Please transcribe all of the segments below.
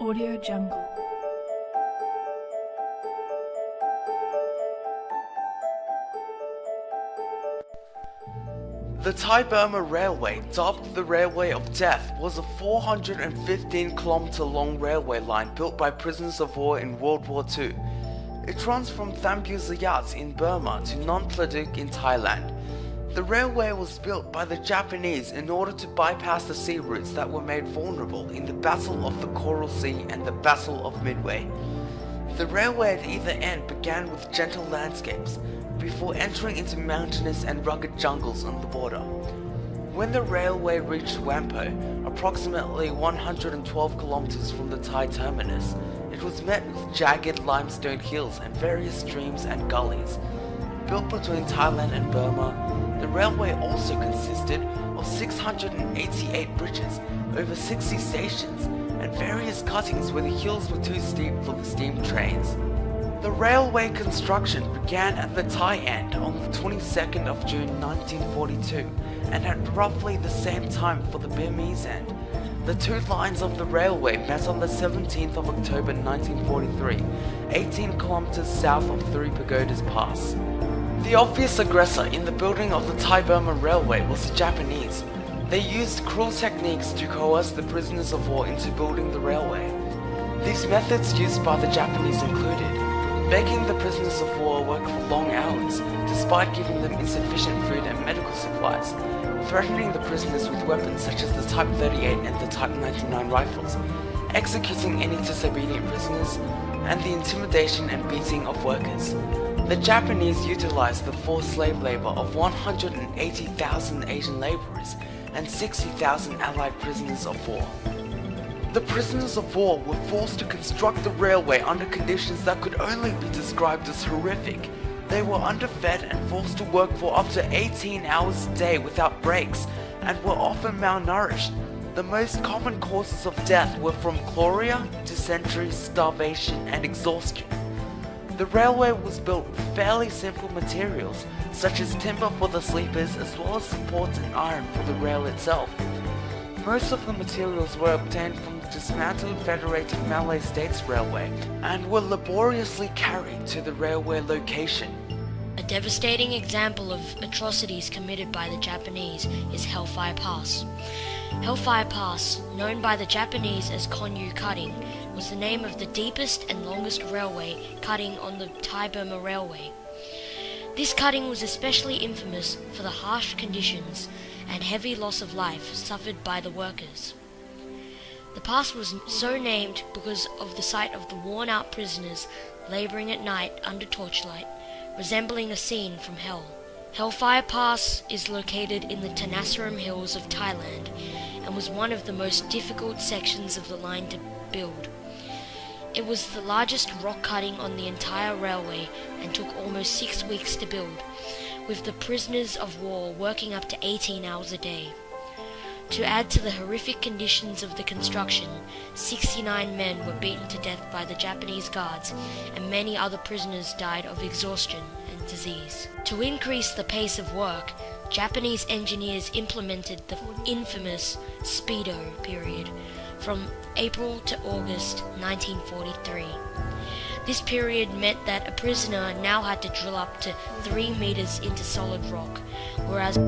Audio Jungle. The Thai-Burma Railway, dubbed the Railway of Death, was a 415-kilometer long railway line built by prisoners of war in World War II. It runs from Thambiuzayat in Burma to Nong Pladuk in Thailand. The railway was built by the Japanese in order to bypass the sea routes that were made vulnerable in the Battle of the Coral Sea and the Battle of Midway. The railway at either end began with gentle landscapes, before entering into mountainous and rugged jungles on the border. When the railway reached Whampoa, approximately 112 kilometers from the Thai terminus, it was met with jagged limestone hills and various streams and gullies. Built between Thailand and Burma, the railway also consisted of 688 bridges, over 60 stations, and various cuttings where the hills were too steep for the steam trains. The railway construction began at the Thai end on the 22nd of June 1942 and at roughly the same time for the Burmese end. The two lines of the railway met on the 17th of October 1943, 18 kilometers south of Three Pagodas Pass. The obvious aggressor in the building of the Thai-Burma Railway was the Japanese. They used cruel techniques to coerce the prisoners of war into building the railway. These methods used by the Japanese included making the prisoners of war work for long hours, despite giving them insufficient food and medical supplies, threatening the prisoners with weapons such as the Type 38 and the Type 99 rifles, executing any disobedient prisoners, and the intimidation and beating of workers. The Japanese utilized the forced slave labor of 180,000 Asian laborers and 60,000 Allied prisoners of war. The prisoners of war were forced to construct the railway under conditions that could only be described as horrific. They were underfed and forced to work for up to 18 hours a day without breaks, and were often malnourished. The most common causes of death were from chloria, dysentery, starvation, and exhaustion. The railway was built with fairly simple materials, such as timber for the sleepers as well as supports and iron for the rail itself. Most of the materials were obtained from the dismantled Federated Malay States Railway and were laboriously carried to the railway location. A devastating example of atrocities committed by the Japanese is Hellfire Pass. Hellfire Pass, known by the Japanese as Konyu Cutting, was the name of the deepest and longest railway cutting on the Thai-Burma Railway. This cutting was especially infamous for the harsh conditions and heavy loss of life suffered by the workers. The pass was so named because of the sight of the worn-out prisoners labouring at night under torchlight, resembling a scene from hell. Hellfire Pass is located in the Tanasaram Hills of Thailand and was one of the most difficult sections of the line to build. It was the largest rock cutting on the entire railway and took almost 6 weeks to build, with the prisoners of war working up to 18 hours a day. To add to the horrific conditions of the construction, 69 men were beaten to death by the Japanese guards, and many other prisoners died of exhaustion and disease. To increase the pace of work, Japanese engineers implemented the infamous Speedo period from April to August 1943. This period meant that a prisoner now had to drill up to 3 meters into solid rock, whereas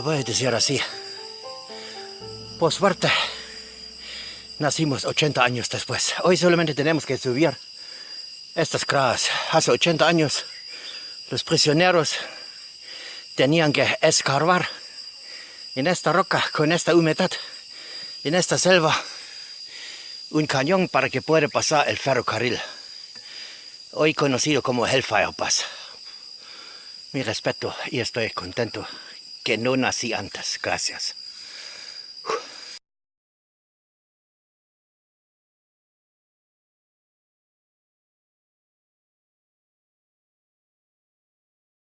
voy a decir así. Por suerte, nacimos 80 años después. Hoy solamente tenemos que subir estas gradas. Hace 80 años, los prisioneros tenían que escarbar en esta roca, con esta humedad, en esta selva, un cañón para que pueda pasar el ferrocarril, hoy conocido como Hellfire Pass. Mi respeto y estoy contento que no nací antes. Gracias.